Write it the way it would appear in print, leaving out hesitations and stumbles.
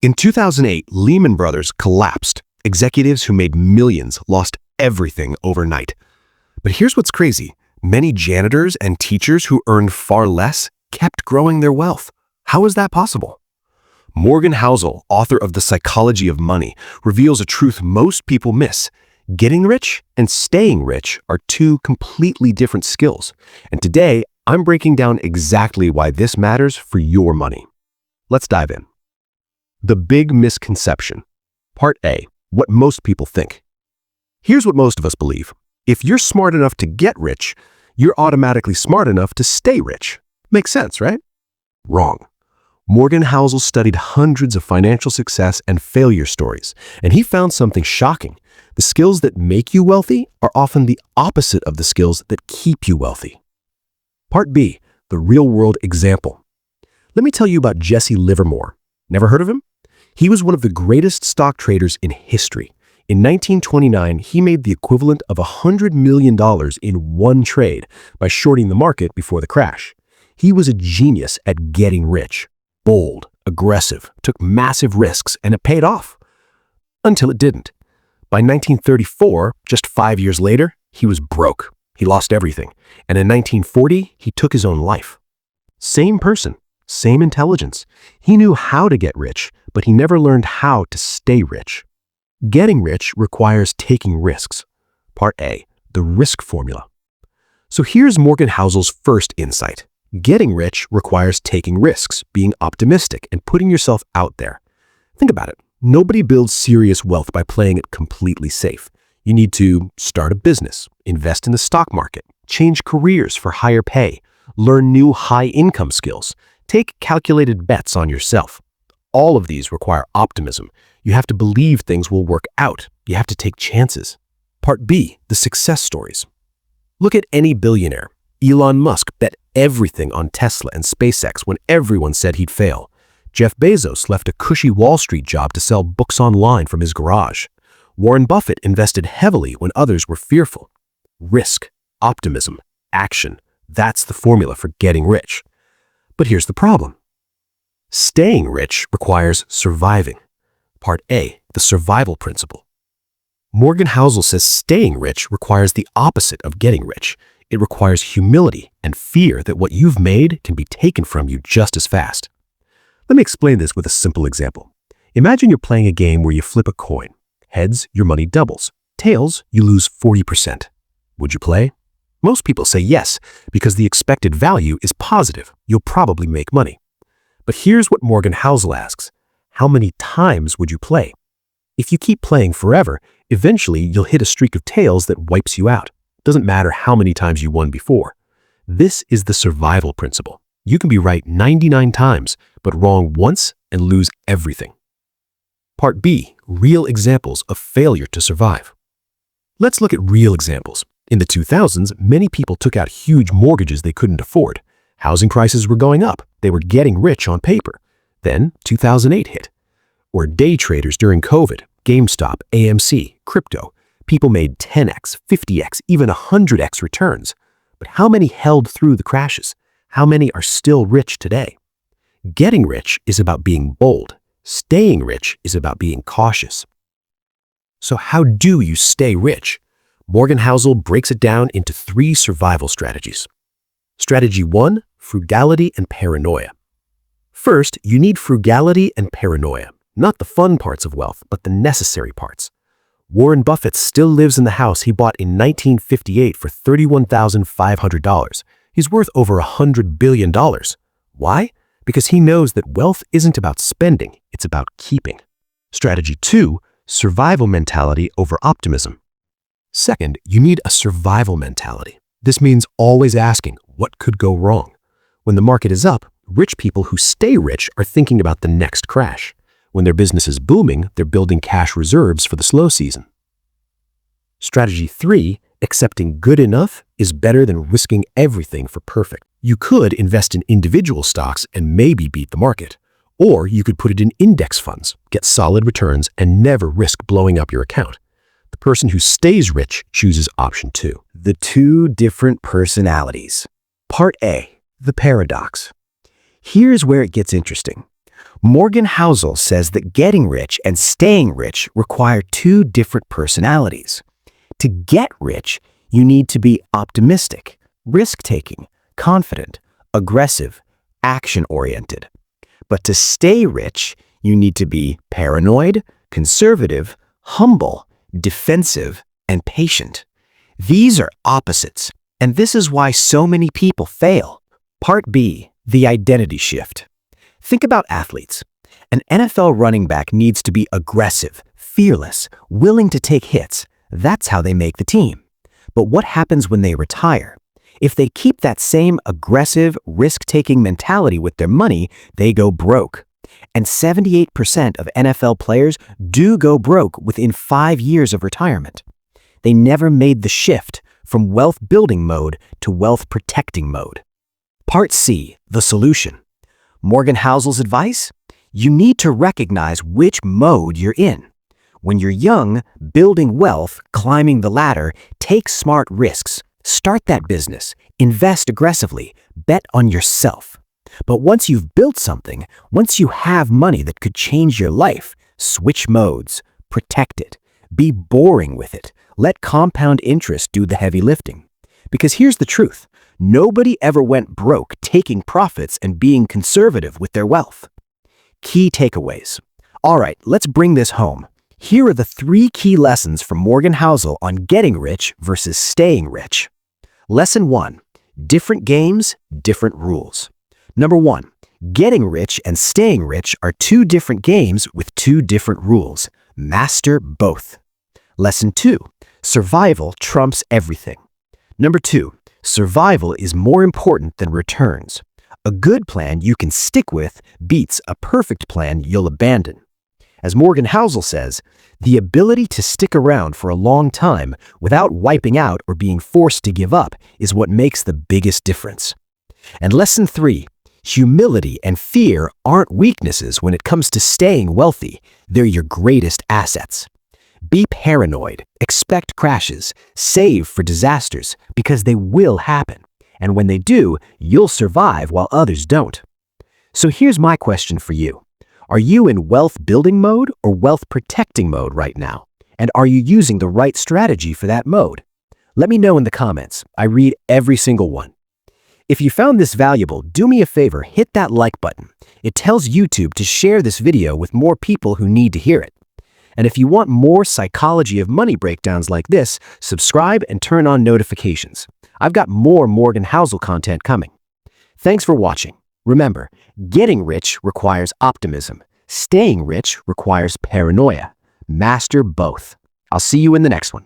In 2008, Lehman Brothers collapsed. Executives who made millions lost everything overnight. But here's what's crazy. Many janitors and teachers who earned far less kept growing their wealth. How is that possible? Morgan Housel, author of The Psychology of Money, reveals a truth most people miss. Getting rich and staying rich are two completely different skills. And today, I'm breaking down exactly why this matters for your money. Let's dive in. The big misconception. Part A, what most people think. Here's what most of us believe. If you're smart enough to get rich, you're automatically smart enough to stay rich. Makes sense, right? Wrong. Morgan Housel studied hundreds of financial success and failure stories, and he found something shocking. The skills that make you wealthy are often the opposite of the skills that keep you wealthy. Part B, the real-world example. Let me tell you about Jesse Livermore. Never heard of him? He was one of the greatest stock traders in history. In 1929, he made the equivalent of $100 million in one trade by shorting the market before the crash. He was a genius at getting rich. Bold, aggressive, took massive risks, and it paid off. Until it didn't. By 1934, just 5 years later, he was broke. He lost everything. And in 1940, he took his own life. Same person, same intelligence. He knew how to get rich, but he never learned how to stay rich. Getting rich requires taking risks. Part A, the risk formula. So here's Morgan Housel's first insight. Getting rich requires taking risks, being optimistic, and putting yourself out there. Think about it. Nobody builds serious wealth by playing it completely safe. You need to start a business, invest in the stock market, change careers for higher pay, learn new high-income skills, take calculated bets on yourself. All of these require optimism. You have to believe things will work out. You have to take chances. Part B, the success stories. Look at any billionaire. Elon Musk bet everything on Tesla and SpaceX when everyone said he'd fail. Jeff Bezos left a cushy Wall Street job to sell books online from his garage. Warren Buffett invested heavily when others were fearful. Risk, optimism, action. That's the formula for getting rich. But here's the problem. Staying rich requires surviving. Part A, the survival principle. Morgan Housel says staying rich requires the opposite of getting rich. It requires humility and fear that what you've made can be taken from you just as fast. Let me explain this with a simple example. Imagine you're playing a game where you flip a coin. Heads, your money doubles. Tails, you lose 40%. Would you play? Most people say yes, because the expected value is positive. You'll probably make money. But here's what Morgan Housel asks. How many times would you play? If you keep playing forever, eventually you'll hit a streak of tails that wipes you out. Doesn't matter how many times you won before. This is the survival principle. You can be right 99 times, but wrong once and lose everything. Part B, real examples of failure to survive. Let's look at real examples. In the 2000s, many people took out huge mortgages they couldn't afford. Housing prices were going up. They were getting rich on paper. Then 2008 hit. Or day traders during COVID, GameStop, AMC, crypto. People made 10x, 50x, even 100x returns. But how many held through the crashes? How many are still rich today? Getting rich is about being bold. Staying rich is about being cautious. So how do you stay rich? Morgan Housel breaks it down into 3 survival strategies. Strategy 1, frugality and paranoia. First, you need frugality and paranoia, not the fun parts of wealth, but the necessary parts. Warren Buffett still lives in the house he bought in 1958 for $31,500. He's worth over $100 billion. Why? Because he knows that wealth isn't about spending, it's about keeping. Strategy 2, survival mentality over optimism. Second, you need a survival mentality. This means always asking, what could go wrong? When the market is up, rich people who stay rich are thinking about the next crash. When their business is booming, they're building cash reserves for the slow season. Strategy 3, accepting good enough is better than risking everything for perfect. You could invest in individual stocks and maybe beat the market. Or you could put it in index funds, get solid returns, and never risk blowing up your account. The person who stays rich chooses option 2. The 2 different personalities. Part A, the paradox. Here's where it gets interesting. Morgan Housel says that getting rich and staying rich require two different personalities. To get rich, you need to be optimistic, risk-taking, confident, aggressive, action-oriented. But to stay rich, you need to be paranoid, conservative, humble, defensive, and patient. These are opposites, and this is why so many people fail. Part B, the identity shift. Think about athletes. An NFL running back needs to be aggressive, fearless, willing to take hits. That's how they make the team. But what happens when they retire? If they keep that same aggressive, risk-taking mentality with their money, they go broke. And 78% of NFL players do go broke within 5 years of retirement. They never made the shift from wealth-building mode to wealth-protecting mode. Part C, the solution. Morgan Housel's advice? You need to recognize which mode you're in. When you're young, building wealth, climbing the ladder, take smart risks. Start that business, invest aggressively, bet on yourself. But once you've built something, once you have money that could change your life, switch modes, protect it, be boring with it, let compound interest do the heavy lifting. Because here's the truth, nobody ever went broke taking profits and being conservative with their wealth. Key takeaways. All right, let's bring this home. Here are the 3 key lessons from Morgan Housel on getting rich versus staying rich. Lesson 1. Different games, different rules. Number 1. Getting rich and staying rich are 2 different games with 2 different rules. Master both. Lesson 2. Survival trumps everything. Number 2. Survival is more important than returns. A good plan you can stick with beats a perfect plan you'll abandon. As Morgan Housel says, the ability to stick around for a long time without wiping out or being forced to give up is what makes the biggest difference. And lesson 3, humility and fear aren't weaknesses when it comes to staying wealthy. They're your greatest assets. Be paranoid, expect crashes, save for disasters because they will happen. And when they do, you'll survive while others don't. So here's my question for you. Are you in wealth-building mode or wealth-protecting mode right now? And are you using the right strategy for that mode? Let me know in the comments. I read every single one. If you found this valuable, do me a favor, hit that like button. It tells YouTube to share this video with more people who need to hear it. And if you want more psychology of money breakdowns like this, subscribe and turn on notifications. I've got more Morgan Housel content coming. Thanks for watching. Remember, getting rich requires optimism. Staying rich requires paranoia. Master both. I'll see you in the next one.